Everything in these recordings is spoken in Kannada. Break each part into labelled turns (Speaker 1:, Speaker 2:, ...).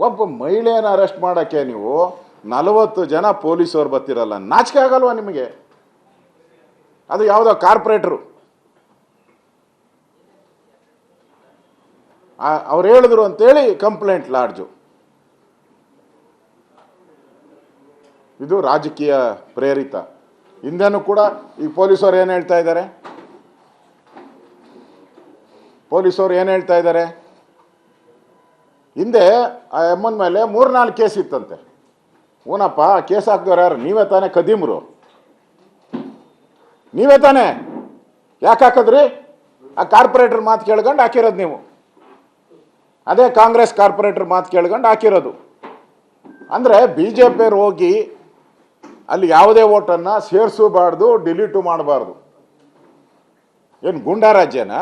Speaker 1: ಒಬ್ಬ ಮಹಿಳೆಯನ್ನು ಅರೆಸ್ಟ್ ಮಾಡೋಕ್ಕೆ ನೀವು 40 ಜನ ಪೊಲೀಸವ್ರು ಬರ್ತಿರಲ್ಲ, ನಾಚಿಕೆ ಆಗಲ್ವಾ ನಿಮಗೆ? ಅದು ಯಾವುದೋ ಕಾರ್ಪೊರೇಟ್ರು ಅವ್ರು ಹೇಳಿದ್ರು ಅಂತೇಳಿ ಕಂಪ್ಲೇಂಟ್ ಲಾಡ್ಜು. ಇದು ರಾಜಕೀಯ ಪ್ರೇರಿತ. ಹಿಂದೆನೂ ಕೂಡ ಈ ಪೊಲೀಸವ್ರು ಏನು ಹೇಳ್ತಾ ಇದ್ದಾರೆ? ಹಿಂದೆ ಆ ಅಮ್ಮನ ಮೇಲೆ 3-4 ಕೇಸ್ ಇತ್ತಂತೆ. ಊನಪ್ಪ, ಕೇಸ್ ಹಾಕಿದವ್ರು ಯಾರು? ನೀವೇ ತಾನೇ ಕದೀಮ್ರು, ನೀವೇ ತಾನೇ? ಯಾಕೆ ಹಾಕಿದ್ರಿ? ಆ ಕಾರ್ಪೊರೇಟರ್ ಮಾತು ಕೇಳ್ಕೊಂಡು ಹಾಕಿರೋದು ನೀವು. ಅದೇ ಕಾಂಗ್ರೆಸ್ ಕಾರ್ಪೊರೇಟರ್ ಮಾತು ಕೇಳ್ಕೊಂಡು ಹಾಕಿರೋದು. ಅಂದರೆ BJPಯವ್ರು ಹೋಗಿ ಅಲ್ಲಿ ಯಾವುದೇ ಓಟನ್ನು ಸೇರಿಸಬಾರ್ದು, ಡಿಲೀಟು ಮಾಡಬಾರ್ದು. ಏನು ಗುಂಡಾರಾಜ್ಯನಾ?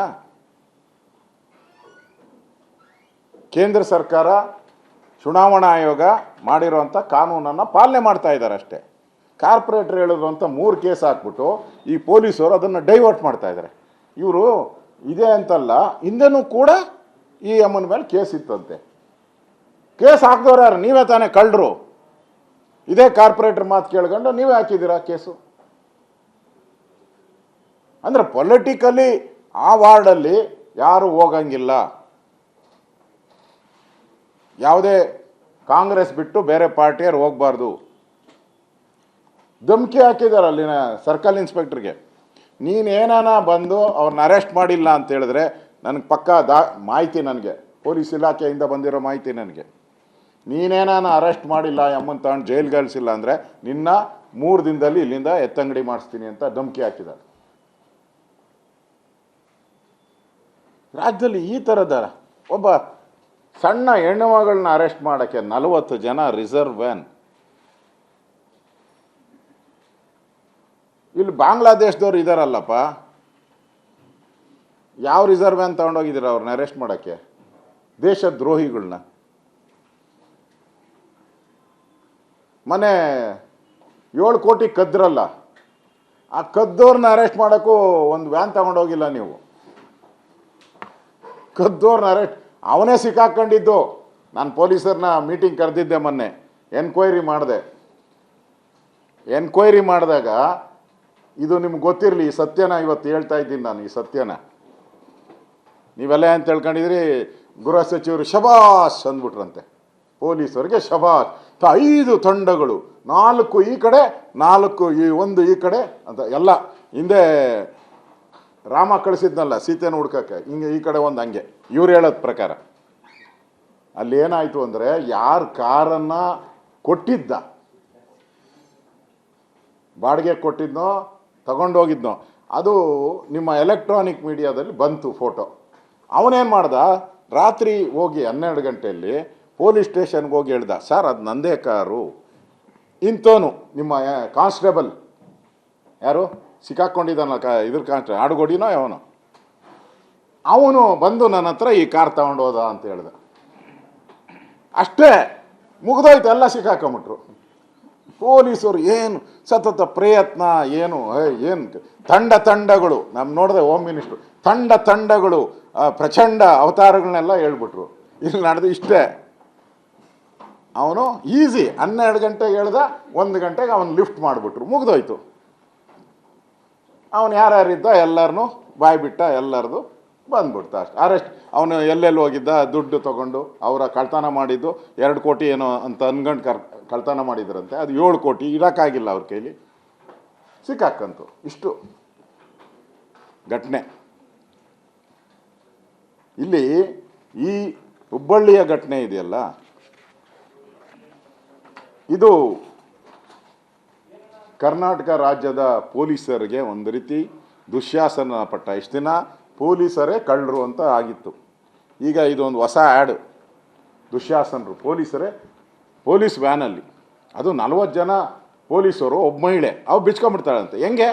Speaker 1: ಕೇಂದ್ರ ಸರ್ಕಾರ, ಚುನಾವಣಾ ಆಯೋಗ ಮಾಡಿರೋಂಥ ಕಾನೂನನ್ನು ಪಾಲನೆ ಮಾಡ್ತಾ ಇದ್ದಾರೆ ಅಷ್ಟೇ. ಕಾರ್ಪೊರೇಟರ್ ಹೇಳಿದ್ರು ಅಂತ 3 ಕೇಸ್ ಹಾಕ್ಬಿಟ್ಟು ಈ ಪೊಲೀಸರು ಅದನ್ನು ಡೈವರ್ಟ್ ಮಾಡ್ತಾ ಇದ್ದಾರೆ. ಇವರು ಇದೆ ಅಂತಲ್ಲ, ಹಿಂದೆನೂ ಕೂಡ ಈ ಅಮ್ಮನ ಮೇಲೆ ಕೇಸ್ ಇತ್ತಂತೆ. ಕೇಸ್ ಹಾಕಿದವ್ರು ಯಾರು? ನೀವೇ ತಾನೇ ಕಳ್ಳರು. ಇದೇ ಕಾರ್ಪೊರೇಟರ್ ಮಾತು ಕೇಳ್ಕೊಂಡು ನೀವೇ ಹಾಕಿದ್ದೀರಾ ಕೇಸು. ಅಂದರೆ ಪೊಲಿಟಿಕಲಿ ಆ ವಾರ್ಡಲ್ಲಿ ಯಾರು ಹೋಗಂಗಿಲ್ಲ. ಯಾವುದೇ ಕಾಂಗ್ರೆಸ್ ಬಿಟ್ಟು ಬೇರೆ ಪಾರ್ಟಿಯರು ಹೋಗಬಾರ್ದು. ಧಮಕಿ ಹಾಕಿದ್ದಾರೆ ಅಲ್ಲಿನ ಸರ್ಕಲ್ ಇನ್ಸ್ಪೆಕ್ಟ್ರಿಗೆ. ನೀನೇನಾನ ಬಂದು ಅವ್ರನ್ನ ಅರೆಸ್ಟ್ ಮಾಡಿಲ್ಲ ಅಂತ ಹೇಳಿದ್ರೆ ನನಗೆ ಪಕ್ಕಾ ಮಾಹಿತಿ, ನನಗೆ ಪೊಲೀಸ್ ಇಲಾಖೆಯಿಂದ ಬಂದಿರೋ ಮಾಹಿತಿ ನನಗೆ. ನೀನೇನಾನ ಅರೆಸ್ಟ್ ಮಾಡಿಲ್ಲ, ಅಮ್ಮನ ತಗೊಂಡು ಜೈಲ್ಗೆ ಕಳಿಸಿಲ್ಲ ಅಂದರೆ ನಿನ್ನ 3 ದಿನದಲ್ಲಿ ಇಲ್ಲಿಂದ ಎತ್ತಂಗಡಿ ಮಾಡಿಸ್ತೀನಿ ಅಂತ ಧಮಕಿ ಹಾಕಿದ್ದಾರೆ. ರಾಜ್ಯದಲ್ಲಿ ಈ ಥರದ ಒಬ್ಬ ಸಣ್ಣ ಹೆಣ್ಣು ಮಗಳನ್ನ ಅರೆಸ್ಟ್ ಮಾಡೋಕ್ಕೆ 40 ಜನ ರಿಸರ್ವ್ ವ್ಯಾನ್. ಇಲ್ಲಿ ಬಾಂಗ್ಲಾದೇಶದವ್ರು ಇದ್ದಾರಲ್ಲಪ್ಪ, ಯಾವ ರಿಸರ್ವ್ ವ್ಯಾನ್ ತಗೊಂಡೋಗಿದ್ದೀರ ಅವ್ರನ್ನ ಅರೆಸ್ಟ್ ಮಾಡೋಕ್ಕೆ? ದೇಶದ್ರೋಹಿಗಳನ್ನ. ಮೊನ್ನೆ 7 ಕೋಟಿ ಕದ್ರಲ್ಲ, ಆ ಕದ್ದೋರ್ನ ಅರೆಸ್ಟ್ ಮಾಡೋಕ್ಕೂ ಒಂದು ವ್ಯಾನ್ ತಗೊಂಡೋಗಿಲ್ಲ ನೀವು. ಕದ್ದೋರ್ನ ಅರೆಸ್ಟ್, ಅವನೇ ಸಿಕ್ಕಾಕೊಂಡಿದ್ದು. ನಾನು ಪೊಲೀಸರನ್ನ ಮೀಟಿಂಗ್ ಕರೆದಿದ್ದೆ ಮೊನ್ನೆ, ಎನ್ಕ್ವೈರಿ ಮಾಡಿದಾಗ ಇದು ನಿಮ್ಗೆ ಗೊತ್ತಿರಲಿ, ಈ ಸತ್ಯನ ಇವತ್ತು ಹೇಳ್ತಾ ಇದ್ದೀನಿ ನಾನು. ಈ ಸತ್ಯನ ನೀವೆಲ್ಲ ಅಂತ ಹೇಳ್ಕೊಂಡಿದ್ರಿ. ಗೃಹ ಸಚಿವರು ಶಬಾಷ್ ಅಂದ್ಬಿಟ್ರಂತೆ, ಪೊಲೀಸರಿಗೆ ಶಬಾಷ್. 5 ತಂಡಗಳು, 4 ಈ ಕಡೆ, 1 ಈ ಕಡೆ ಅಂತ ಎಲ್ಲ. ಹಿಂದೆ ರಾಮ ಕಳಿಸಿದ್ನಲ್ಲ ಸೀತೆನ ಹುಡ್ಕಕ್ಕೆ, ಹಿಂಗೆ ಈ ಕಡೆ ಒಂದು, ಹಂಗೆ ಇವ್ರು ಹೇಳೋದ ಪ್ರಕಾರ. ಅಲ್ಲಿ ಏನಾಯಿತು ಅಂದರೆ, ಯಾರು ಕಾರನ್ನು ಕೊಟ್ಟಿದ್ದ, ಬಾಡಿಗೆ ಕೊಟ್ಟಿದ್ನೋ ತಗೊಂಡೋಗಿದ್ನೋ, ಅದು ನಿಮ್ಮ ಎಲೆಕ್ಟ್ರಾನಿಕ್ ಮೀಡಿಯಾದಲ್ಲಿ ಬಂತು ಫೋಟೋ. ಅವನೇನು ಮಾಡ್ದ, ರಾತ್ರಿ ಹೋಗಿ 12 ಗಂಟೆಯಲ್ಲಿ ಪೊಲೀಸ್ ಸ್ಟೇಷನ್ಗೆ ಹೋಗಿ ಹೇಳ್ದ, ಸರ್ ಅದು ನಂದೇ ಕಾರು. ಇಂಥವನು ನಿಮ್ಮ ಕಾನ್ಸ್ಟೇಬಲ್ ಯಾರು ಸಿಕ್ಕಾಕ್ಕೊಂಡಿದ್ದಾನಲ್ಲ, ಇದ್ರ ಕಾನ್ಸ್ಟೇಬಲ್ ಆಡುಗೋಡಿನೋ ಅವನು, ಅವನು ಬಂದು ನನ್ನ ಹತ್ರ ಈ ಕಾರ್ ತಗೊಂಡೋದ ಅಂತ ಹೇಳ್ದ. ಅಷ್ಟೇ, ಮುಗ್ದೋಯ್ತು, ಎಲ್ಲ ಸಿಕ್ಕಾಕೊಂಬಿಟ್ರು. ಪೊಲೀಸರು ಏನು ಸತತ ಪ್ರಯತ್ನ, ಏನು ತಂಡಗಳು, ನಮ್ಮ ನೋಡಿದೆ ಹೋಮ್ ಮಿನಿಸ್ಟ್ರು, ತಂಡಗಳು ಪ್ರಚಂಡ ಅವತಾರಗಳನ್ನೆಲ್ಲ ಹೇಳ್ಬಿಟ್ರು. ಇಲ್ಲಿ ನಡೆದು ಇಷ್ಟೇ. ಅವನು ಈಸಿ 12 ಗಂಟೆಗೆ ಹೇಳ್ದ, 1 ಗಂಟೆಗೆ ಅವನು ಲಿಫ್ಟ್ ಮಾಡಿಬಿಟ್ರು, ಮುಗ್ದೋಯ್ತು. ಅವನು ಯಾರ್ಯಾರಿದ್ದ ಎಲ್ಲರನ್ನೂ ಬಾಯ್ಬಿಟ್ಟ, ಎಲ್ಲರದು ಬಂದ್ಬಿಡ್ತ ಅಷ್ಟು. ಅರೆಸ್ಟ್. ಅವನು ಎಲ್ಲೆಲ್ಲಿ ಹೋಗಿದ್ದ, ದುಡ್ಡು ತೊಗೊಂಡು ಅವರ ಕಳ್ತನ ಮಾಡಿದ್ದು 2 ಕೋಟಿ ಏನೋ ಅಂತ ಅನ್ಗಂಡು ಕಳ್ತನ ಮಾಡಿದ್ರಂತೆ. ಅದು 7 ಕೋಟಿ ಇರೋಕ್ಕಾಗಿಲ್ಲ ಅವ್ರ ಕೈಲಿ, ಸಿಕ್ಕಾಕಂತು. ಇಷ್ಟು ಘಟನೆ. ಇಲ್ಲಿ ಈ ಹುಬ್ಬಳ್ಳಿಯ ಘಟನೆ ಇದೆಯಲ್ಲ, ಇದು ಕರ್ನಾಟಕ ರಾಜ್ಯದ ಪೊಲೀಸರಿಗೆ ಒಂದು ರೀತಿ ದುಶ್ಯಾಸನ ಪಟ್ಟ. ಇಷ್ಟು ದಿನ ಪೊಲೀಸರೇ ಕಳ್ಳರು ಅಂತ ಆಗಿತ್ತು. ಈಗ ಇದೊಂದು ಹೊಸ ಆ್ಯಡ್, ದುಶ್ಯಾಸನರು ಪೊಲೀಸರೇ. ಪೊಲೀಸ್ ವ್ಯಾನಲ್ಲಿ ಅದು 40 ಜನ ಪೊಲೀಸರು, ಒಬ್ಬ ಮಹಿಳೆ, ಅವು ಬಿಚ್ಕೊಂಡ್ಬಿಡ್ತಾಳಂತೆ. ಹೆಂಗೆ?